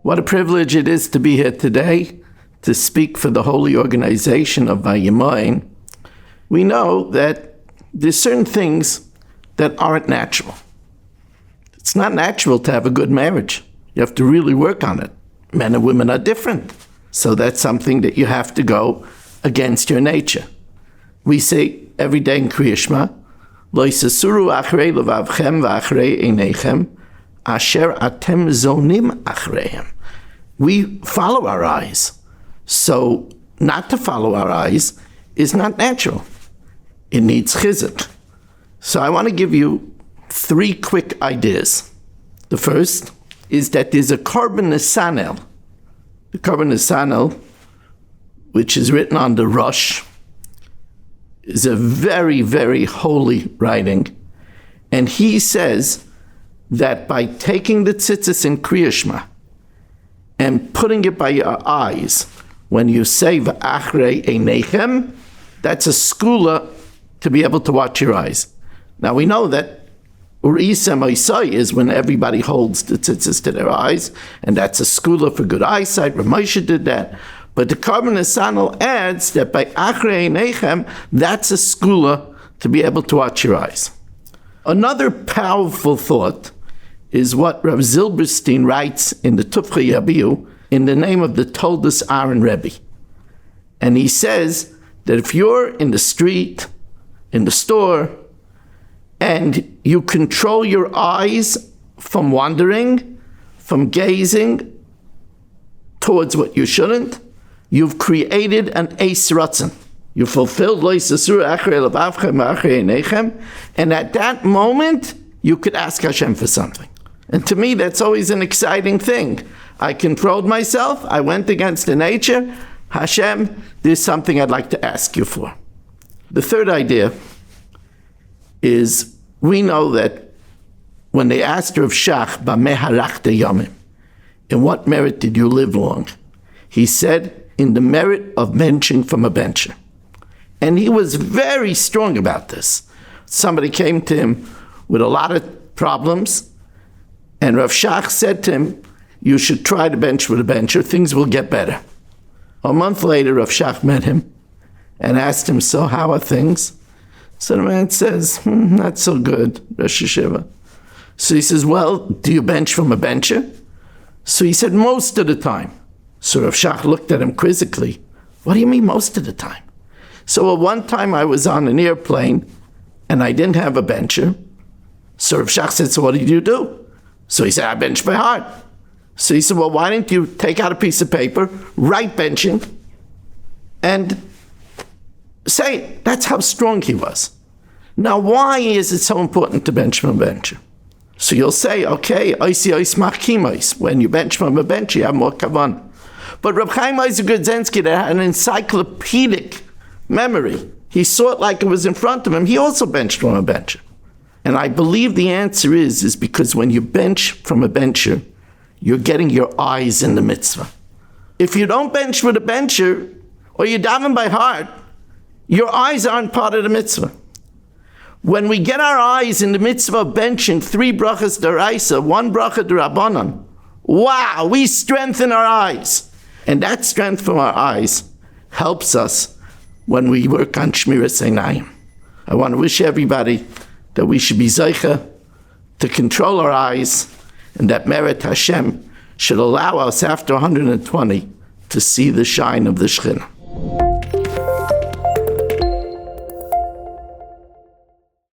What a privilege it is to be here today to speak for the holy organization of Vayimaen. We know that there's certain things that aren't natural. It's not natural to have a good marriage. You have to really work on it. Men and women are different. So that's something that you have to go against your nature. We say every day in Kriya Shema, Lo yisasuru achrei levavchem v'achrei einechem, asher atem zonim achreihem. We follow our eyes. So not to follow our eyes is not natural. It needs chizuk. So I want to give you 3 quick ideas. The first is that there's a korban nesanel. The korban nesanel, which is written on the Rosh, is a very, very holy writing. And he says that by taking the tzitzis in Kriya Shema and putting it by your eyes, when you say v'achrei einechem, that's a skula to be able to watch your eyes. Now we know that U'isem Oisai is when everybody holds the tzitzis to their eyes, and that's a skula for good eyesight. Moshe did that. But the korban nesanel adds that by achrei einechem, that's a skula to be able to watch your eyes. Another powerful thought is what Rav Zilberstein writes in the Tufcha Yabiu in the name of the Toldos Aaron Rebbe. And he says that if you're in the street, in the store, and you control your eyes from wandering, from gazing towards what you shouldn't, you've created an eis ratzon. You fulfilled lo yisasuru achrei levavchem v'achrei einechem, and at that moment, you could ask Hashem for something. And to me, that's always an exciting thing. I controlled myself, I went against the nature. Hashem, there's something I'd like to ask you for. The third idea is, we know that when they asked Rav Shach, Bameh harachta yomim, in what merit did you live long? He said, in the merit of benching from a bencher. And he was very strong about this. Somebody came to him with a lot of problems, and Rav Shach said to him, you should try to bench with a bencher, things will get better. A month later, Rav Shach met him and asked him, so how are things? So the man says, not so good, Rosh Hashiva. So he says, well, do you bench from a bencher? So he said, most of the time. So Rav Shach looked at him quizzically. What do you mean most of the time? So one time I was on an airplane and I didn't have a bencher. So Rav Shach said, so what did you do? So he said, I bench by heart. So he said, well, why didn't you take out a piece of paper, write benching, and say it? That's how strong he was. Now, why is it so important to bench from a bencher? So you'll say, okay, oisi ois machkimois. When you bench from a bench, you have more kavanah. But Reb Chaim Oizer Grodzinski, that had an encyclopedic memory, he saw it like it was in front of him. He also benched from a bencher. And I believe the answer is because when you bench from a bencher, you're getting your eyes in the mitzvah. If you don't bench with a bencher, or you daven by heart, your eyes aren't part of the mitzvah. When we get our eyes in the mitzvah of benching 3 brachas d'oraisa, 1 bracha d'rabbanan, wow, we strengthen our eyes. And that strength from our eyes helps us when we work on Shmiras Einayim. I want to wish everybody that we should be zeicha to control our eyes, and that Merit Hashem should allow us after 120 to see the shine of the Shekhinah.